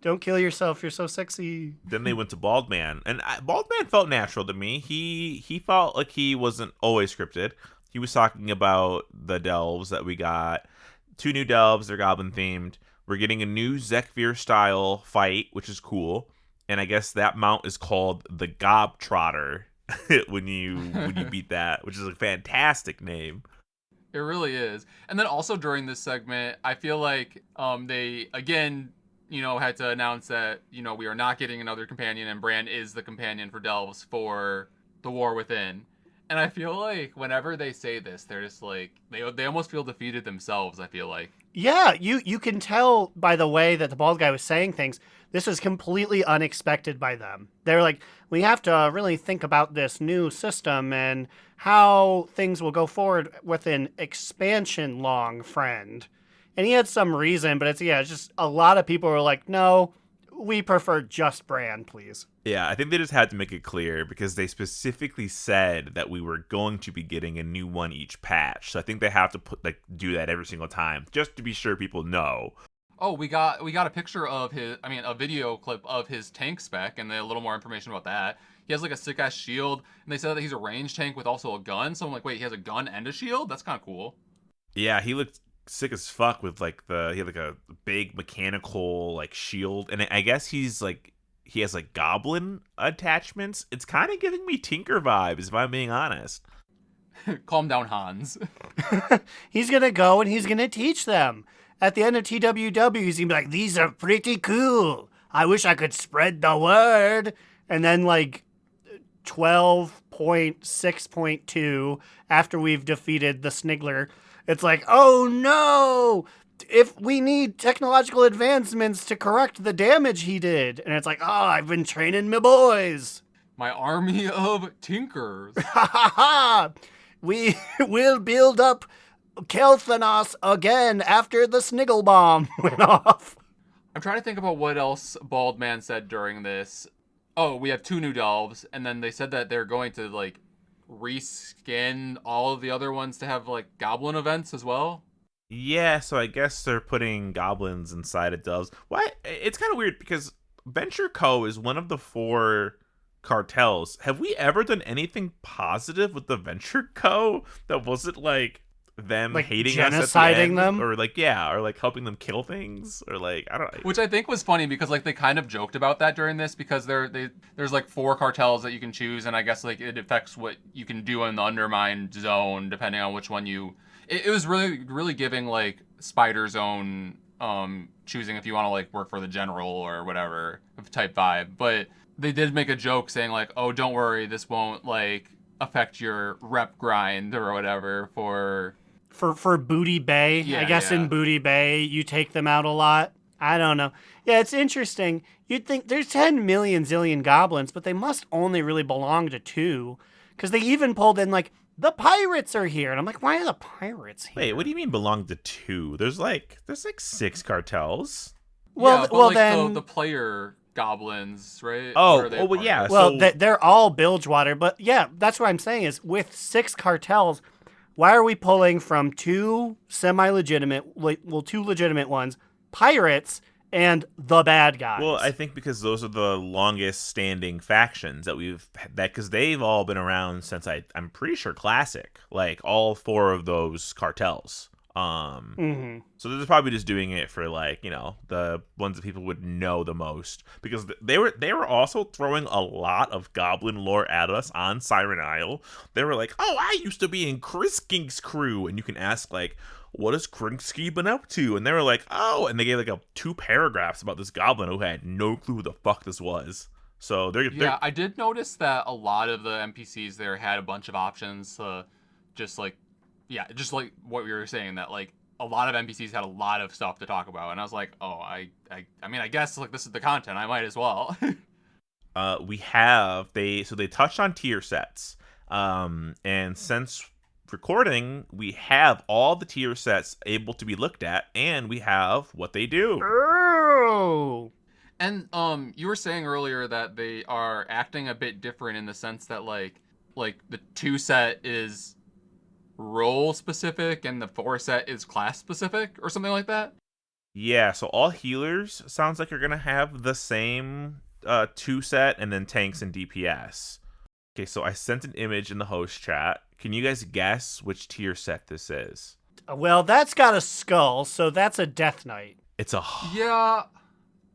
Don't kill yourself, you're so sexy. Then they went to Bald Man, and Bald Man felt natural to me. He felt like he wasn't always scripted. He was talking about the delves that we got. 2 new delves, they're goblin themed. We're getting a new Zekvir style fight, which is cool. And I guess that mount is called the Gob Trotter when you beat that, which is a fantastic name. It really is. And then also during this segment, I feel like they again, had to announce that, we are not getting another companion, and Bran is the companion for delves for the War Within. And I feel like whenever they say this, they're just like, they almost feel defeated themselves, I feel like. Yeah, you can tell by the way that the bald guy was saying things, this was completely unexpected by them. They're like, we have to really think about this new system and how things will go forward with an expansion long, friend. And he had some reason, but it's just a lot of people were like, no, we prefer just Bran, please. Yeah, I think they just had to make it clear because they specifically said that we were going to be getting a new one each patch. So I think they have to do that every single time just to be sure people know. Oh, we got a picture of a video clip of his tank spec, and a little more information about that. He has like a sick ass shield, and they said that he's a range tank with also a gun. So I'm like, wait, he has a gun and a shield? That's kind of cool. Yeah, he looked sick as fuck with he had like a big mechanical like shield, and I guess he has like goblin attachments. It's kind of giving me Tinker vibes, if I'm being honest. Calm down, Hans. He's gonna go and he's gonna teach them. At the end of TWW, he's gonna be like, these are pretty cool. I wish I could spread the word. And then like 12.6.2, after we've defeated the Sniggler, it's like, oh no! If we need technological advancements to correct the damage he did. And it's like, oh, I've been training my boys. My army of tinkers. Ha ha ha! We will build up Kelthanos again after the Sniggle Bomb went off. I'm trying to think about what else Bald Man said during this. Oh, we have 2 new delves, and then they said that they're going to like reskin all of the other ones to have like goblin events as well. Yeah, so I guess they're putting goblins inside of delves. Why? It's kind of weird because Venture Co. is one of the 4 cartels. Have we ever done anything positive with the Venture Co. that wasn't like them like hating us at the genociding end? them? Or like, yeah, or like helping them kill things? Or like, I don't know. Which I think was funny because like they kind of joked about that during this because there's like 4 cartels that you can choose, and I guess like it affects what you can do in the Undermine zone depending on which one you... It was really giving like Spider Zone choosing if you want to like work for the general or whatever type vibe. But they did make a joke saying like, oh, don't worry, this won't like affect your rep grind or whatever for for Booty Bay. Yeah, I guess yeah. in Booty Bay, you take them out a lot. I don't know. Yeah, it's interesting. You'd think there's 10 million zillion goblins, but they must only really belong to 2. Because they even pulled in, like, the pirates are here. And I'm like, why are the pirates here? Wait, what do you mean belong to 2? There's like 6 cartels. Well, yeah, but well like then... the player goblins, right? Oh, Or are they well, part yeah. of it? Well, So- they're all Bilgewater, but yeah, that's what I'm saying is with 6 cartels, why are we pulling from 2 semi-legitimate, 2 legitimate ones, pirates, and the bad guys? Well, I think because those are the longest standing factions that because they've all been around since I'm pretty sure Classic, like all 4 of those cartels. So they're probably just doing it for like, the ones that people would know the most, because they were also throwing a lot of goblin lore at us on Siren Isle. They were like, "Oh, I used to be in Kriskink's crew," and you can ask like, "What has Krinsky been up to?" And they were like, "Oh," and they gave like 2 paragraphs about this goblin who had no clue who the fuck this was. So Yeah, I did notice that a lot of the NPCs there had a bunch of options, just like what we were saying, that like a lot of NPCs had a lot of stuff to talk about, and I was like, oh, I mean, I guess like this is the content, I might as well. They touched on tier sets, and since recording, we have all the tier sets able to be looked at, and we have what they do. Oh. And you were saying earlier that they are acting a bit different in the sense that like the 2 set is role specific and the 4 set is class specific or something like that. Yeah, so all healers sounds like you're gonna have the same 2 set, and then tanks and DPS. Okay, so I sent an image in the host chat. Can you guys guess which tier set this is? Well, that's got a skull, so that's a Death Knight. It's a Yeah,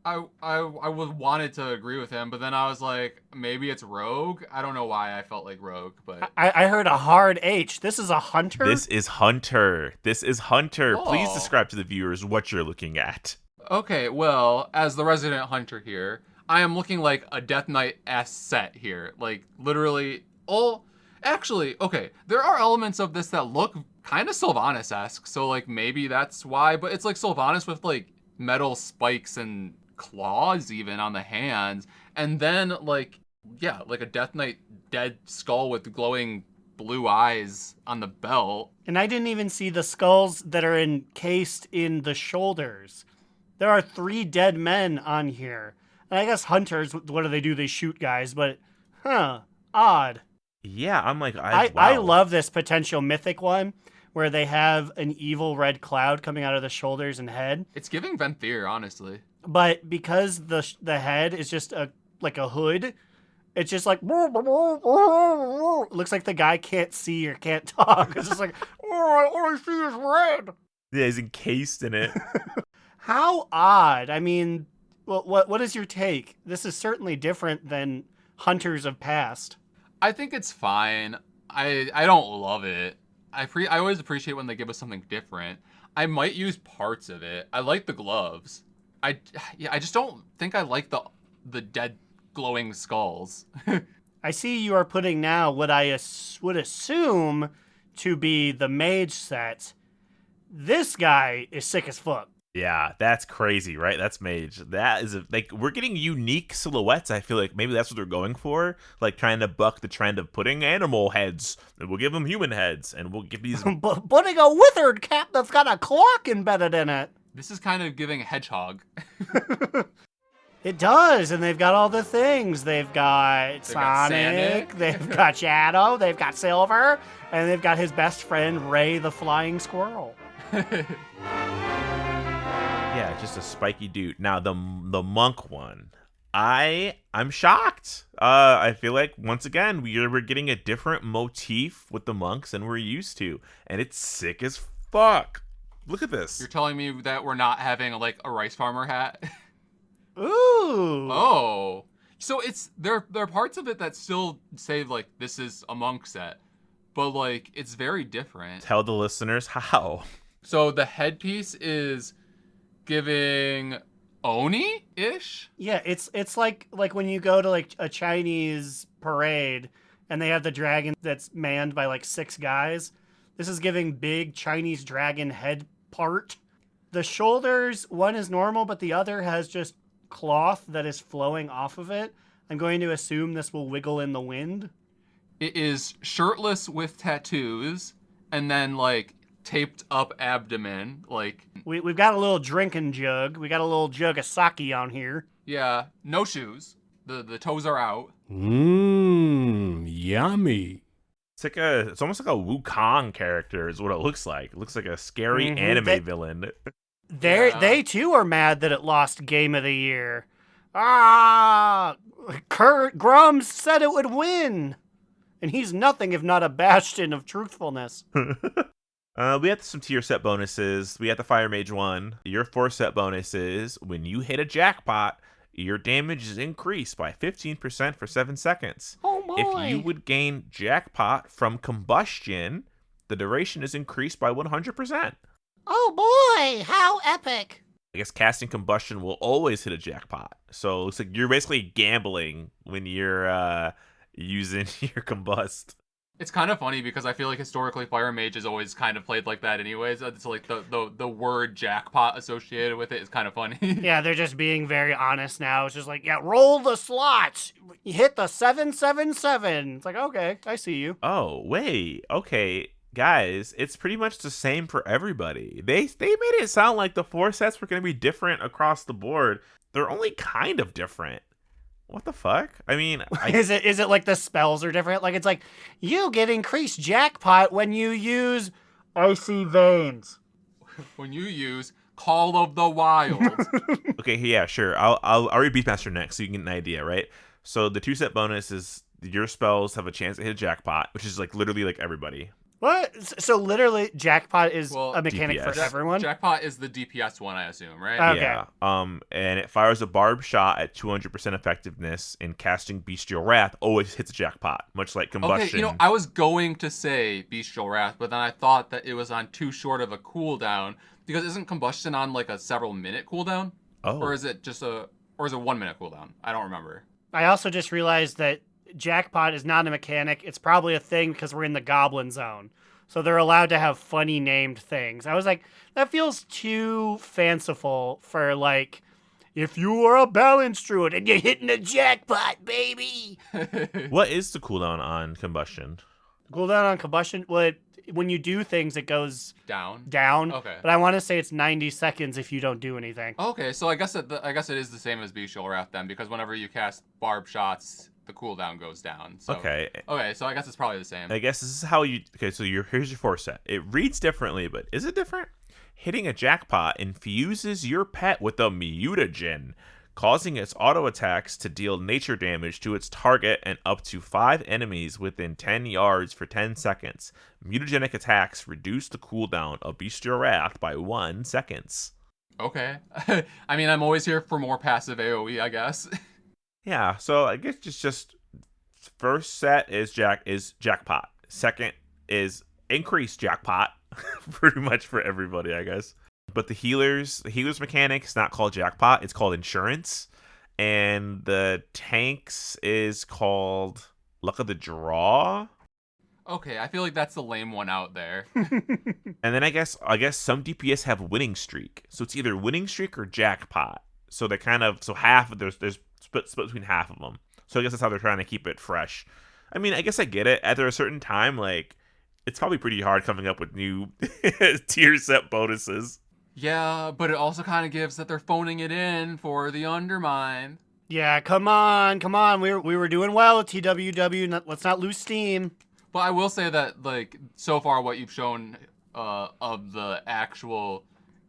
I wanted to agree with him, but then I was like, maybe it's Rogue. I don't know why I felt like Rogue, but I heard a hard H. This is a Hunter? This is Hunter. Please Oh. describe to the viewers what you're looking at. okay. Well, as the resident hunter here, I am looking like a Death Knight-esque set here. Like literally all. Actually, okay, there are elements of this that look kind of Sylvanas-esque, so like maybe that's why. But it's like Sylvanas with like metal spikes and claws even on the hands, and then like a Death Knight dead skull with glowing blue eyes on the belt. And I didn't even see the skulls that are encased in the shoulders. There are 3 dead men on here. And I guess hunters, what do? They shoot guys, but odd. Yeah, I'm like, I love this potential mythic one where they have an evil red cloud coming out of the shoulders and head. It's giving Venthyr, honestly. But because the head is just like a hood, it's just like it looks like the guy can't see or can't talk. It's just like, all I see is red. Yeah, he's encased in it. How odd. I mean, what is your take? This is certainly different than hunters of past. I think it's fine. I don't love it. I always appreciate when they give us something different. I might use parts of it. I like the gloves. I just don't think I like the dead glowing skulls. I see you are putting now what I would assume to be the mage set. This guy is sick as fuck. Yeah, that's crazy, right? That's mage. That is we're getting unique silhouettes. I feel like maybe that's what they're going for, like trying to buck the trend of putting animal heads, and we'll give them human heads, and we'll give these. Putting a withered cap that's got a clock embedded in it. This is kind of giving hedgehog. It does, and they've got all the things. They've got Sonic, they've got Shadow, they've got Silver, and they've got his best friend Ray the Flying Squirrel. Yeah, just a spiky dude. Now the monk one, I'm shocked. I feel like once again we're getting a different motif with the monks than we're used to, and it's sick as fuck. Look at this. You're telling me that we're not having like a rice farmer hat? Ooh. Oh. So it's there are parts of it that still say like this is a monk set, but like it's very different. Tell the listeners how. So the headpiece is giving Oni-ish? Yeah, it's like when you go to like a Chinese parade and they have the dragon that's manned by like 6 guys. This is giving big Chinese dragon head part. The shoulders, one is normal, but the other has just cloth that is flowing off of it. I'm going to assume this will wiggle in the wind. It is shirtless with tattoos, and then like taped up abdomen. Like We've got a little drinking jug. We got a little jug of sake on here. yeah, no shoes. The toes are out. Yummy. It's almost like a Wukong character is what it looks like. It looks like a scary anime villain. They too are mad that it lost Game of the Year. Ah, Kurt Grums said it would win, and he's nothing if not a bastion of truthfulness. We have some tier set bonuses. We have the Fire Mage one. Your 4 set bonus is when you hit a jackpot, your damage is increased by 15% for 7 seconds. Oh boy! If you would gain jackpot from combustion, the duration is increased by 100%. Oh boy! How epic! I guess casting combustion will always hit a jackpot. So it looks like you're basically gambling when you're using your combust. It's kind of funny because I feel like historically Fire Mage has always kind of played like that anyways. It's like the word jackpot associated with it is kind of funny. Yeah, they're just being very honest now. It's just like, yeah, roll the slots. You hit the 777. It's like, okay, I see you. Oh, wait. Okay, guys, it's pretty much the same for everybody. They made it sound like the 4 sets were going to be different across the board. They're only kind of different. What the fuck? I mean, Is it like the spells are different? Like it's like you get increased jackpot when you use icy veins. When you use Call of the Wild. Okay, yeah, sure. I'll read Beastmaster next so you can get an idea, right? So the 2 set bonus is your spells have a chance to hit a jackpot, which is like literally like everybody. What? So literally, jackpot is Well, a mechanic DPS. for everyone. Jackpot is the DPS one, I assume, right? Okay. Yeah. And it fires a barb shot at 200% effectiveness, and casting Bestial Wrath always hits a jackpot, much like combustion. Okay, I was going to say Bestial Wrath, but then I thought that it was on too short of a cooldown because isn't combustion on like a several minute cooldown? Oh. Or is it just a 1 minute cooldown? I don't remember. I also just realized that jackpot is not a mechanic. It's probably a thing because we're in the goblin zone. So they're allowed to have funny named things. I was like, that feels too fanciful for like, if you are a balance druid and you're hitting a jackpot, baby. What is the cooldown on combustion? Cooldown on combustion, when you do things, it goes Down? Okay. But I want to say it's 90 seconds if you don't do anything. Okay, so I guess it is the same as Bestial Wrath then, because whenever you cast barb shots, the cooldown goes down. So. Okay, so I guess it's probably the same. I guess this is how you... Okay, so here's your 4 set. It reads differently, but is it different? Hitting a jackpot infuses your pet with a mutagen, causing its auto attacks to deal nature damage to its target and up to 5 enemies within 10 yards for 10 seconds. Mutagenic attacks reduce the cooldown of Bestial Wrath by 1 second. Okay. I mean, I'm always here for more passive AoE, I guess. Yeah, so I guess just first set is jackpot. Second is increased jackpot, pretty much for everybody, I guess. But the healer's mechanic is not called jackpot; it's called insurance, and the tanks is called luck of the draw. Okay, I feel like that's the lame one out there. And then I guess some DPS have winning streak, so it's either winning streak or jackpot. So they're half of there's split between half of them. So I guess that's how they're trying to keep it fresh. I mean, I guess I get it. After a certain time, like, it's probably pretty hard coming up with new tier set bonuses. Yeah, but it also kind of gives that they're phoning it in for the Undermine. Yeah, come on. We were doing well at TWW. Let's not lose steam. But I will say that, like, so far what you've shown of the actual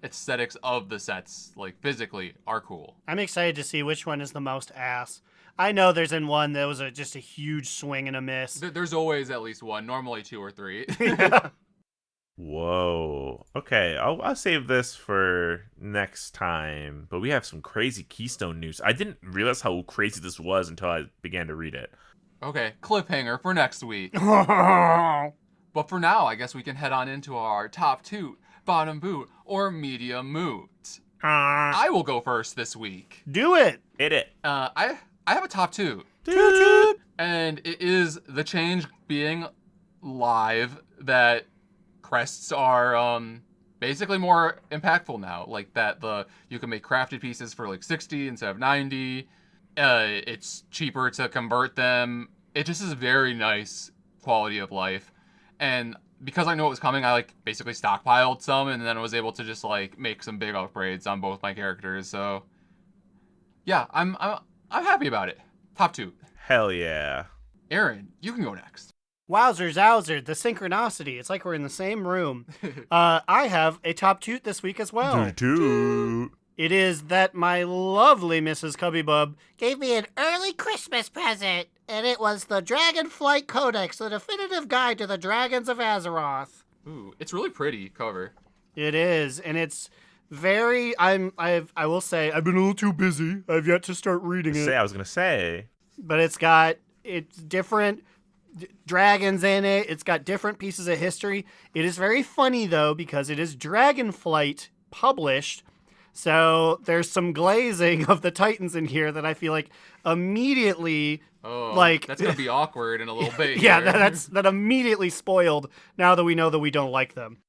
aesthetics of the sets, like, physically, are cool. I'm excited to see which one is the most ass. I know there's in one that was just a huge swing and a miss. There's always at least one, normally 2 or 3. Whoa. Okay, I'll save this for next time. But we have some crazy Keystone news. I didn't realize how crazy this was until I began to read it. Okay, cliffhanger for next week. But for now, I guess we can head on into our top toot, bottom boot, or medium moot. I will go first this week. Do it. Hit it. I have a top toot. Toot. And it is the change being live that crests are basically more impactful now. Like that, you can make crafted pieces for like 60 instead of 90. It's cheaper to convert them. It just is a very nice quality of life. And because I knew it was coming, I like basically stockpiled some, and then I was able to just like make some big upgrades on both my characters. So yeah, I'm happy about it. Top 2. Hell yeah. Aaron, you can go next. Wowzer zowzer, the synchronicity. It's like we're in the same room. I have a top toot this week as well. Toot. It is that my lovely Mrs. Cubbybub Gave me an early Christmas present, and it was the Dragonflight Codex, the definitive guide to the dragons of Azeroth. Ooh, it's really pretty cover. It is, and it's very. I will say I've been a little too busy. I've yet to start reading it. I was gonna say, But it's different dragons in it. It's got different pieces of history. It is very funny though because it is Dragonflight published. So there's some glazing of the Titans in here that I feel like immediately that's gonna be awkward in a little bit. yeah, here. that immediately spoiled now that we know that we don't like them.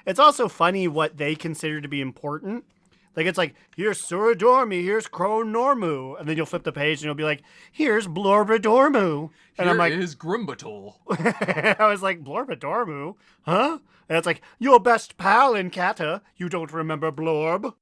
It's also funny what they consider to be important. Like, it's like, here's Suradormi, here's Cronormu. And then you'll flip the page and you'll be like, here's Blorbadormu. And I'm like, is Grimbatol. I was like, Blorbadormu? Huh? And it's like, your best pal in Kata. You don't remember Blorb?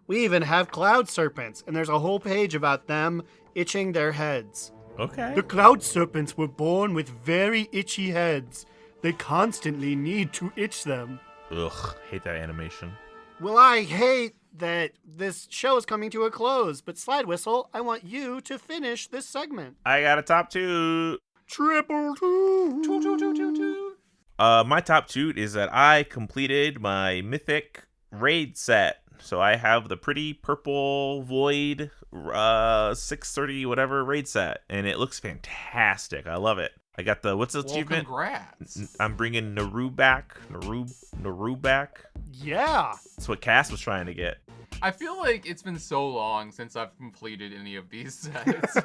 We even have cloud serpents. And there's a whole page about them itching their heads. okay. The cloud serpents were born with very itchy heads. They constantly need to itch them. Ugh, hate that animation. Well, I hate that this show is coming to a close, but Slidewhistle, I want you to finish this segment. I got a top 2. Triple two. My top toot is that I completed my mythic raid set. So I have the pretty purple void 630 whatever raid set, and it looks fantastic. I love it. I got the what's the achievement? Congrats. I'm bringing Naru back. Naru back. Yeah. That's what Cass was trying to get. I feel like it's been so long since I've completed any of these sets.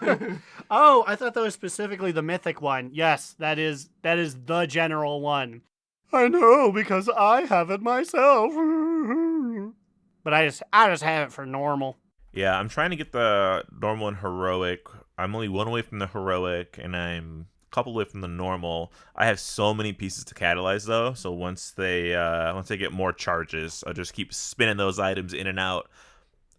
Oh, I thought that was specifically the mythic one. Yes, that is the general one. I know, because I have it myself. But I just have it for normal. Yeah, I'm trying to get the normal and heroic. I'm only one away from the heroic, and I'm a couple away from the normal. I have so many pieces to catalyze though, so once they get more charges, I'll just keep spinning those items in and out.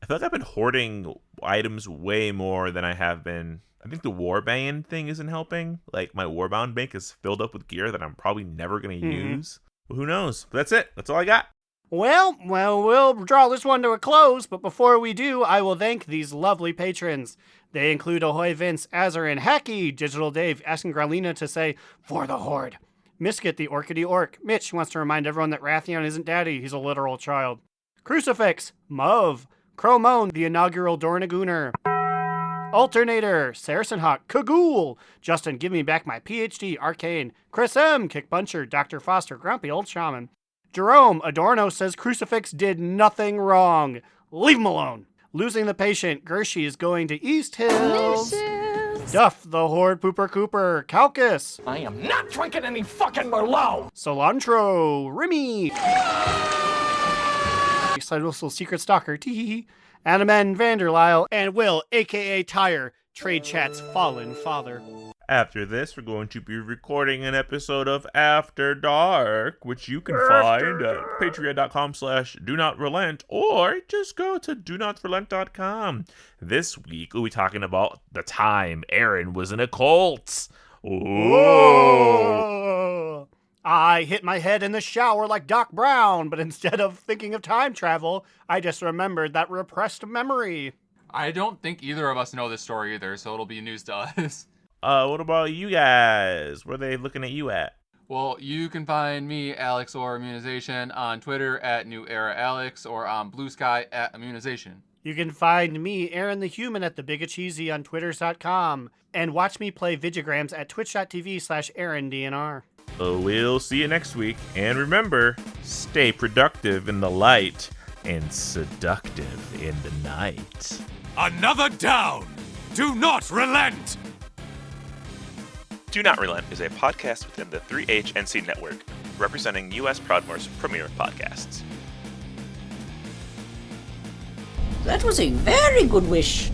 I feel like I've been hoarding items way more than I have been. I think the Warband thing isn't helping. Like, my Warbound bank is filled up with gear that I'm probably never going to use. But who knows? But that's it. That's all I got. Well, we'll draw this one to a close, but before we do, I will thank these lovely patrons. They include Ahoy Vince, Azarin, Hacky, Digital Dave, asking Growlina to say, for the Horde. Miskit, the Orchidee Orc. Mitch wants to remind everyone that Rathion isn't daddy, he's a literal child. Crucifix, Mauve, Cromone, the inaugural Dornagooner. Alternator, Saracenhawk, Cagool, Justin, give me back my PhD, Arcane, Chris M, Kick Puncher, Dr. Foster, Grumpy Old Shaman. Jerome, Adorno says Crucifix did nothing wrong. Leave him alone. Losing the Patient, Gershie is going to East Hills. Duff, the Horde Pooper Cooper, Calcus. I am not drinking any fucking Merlot! Cilantro, Remy. Slidewhistle Secret Stalker, Teehee. Animan Vanderlyle, and Will, a.k.a. Tyre, Trade Chat's fallen father. After this, we're going to be recording an episode of After Dark, which you can find at patreon.com/do-not-relent, or just go to do-not-relent.com. This week, we'll be talking about the time Aaron was in a cult. Whoa! I hit my head in the shower like Doc Brown, but instead of thinking of time travel, I just remembered that repressed memory. I don't think either of us know this story either, so it'll be news to us. What about you guys? Where are they looking at you at? Well, you can find me, Alex or Immunization, on Twitter at New Era Alex, or on Blue Sky at Immunization. You can find me, Aaron the Human, at the Bigacheesy on twitters.com, and watch me play Vigigrams at twitch.tv/AaronDNR. We'll see you next week, and remember, stay productive in the light and seductive in the night. Another down! Do not relent! Do Not Relent is a podcast within the 3HNC network. representing U.S. Proudmoore's premier podcasts. That was a very good wish.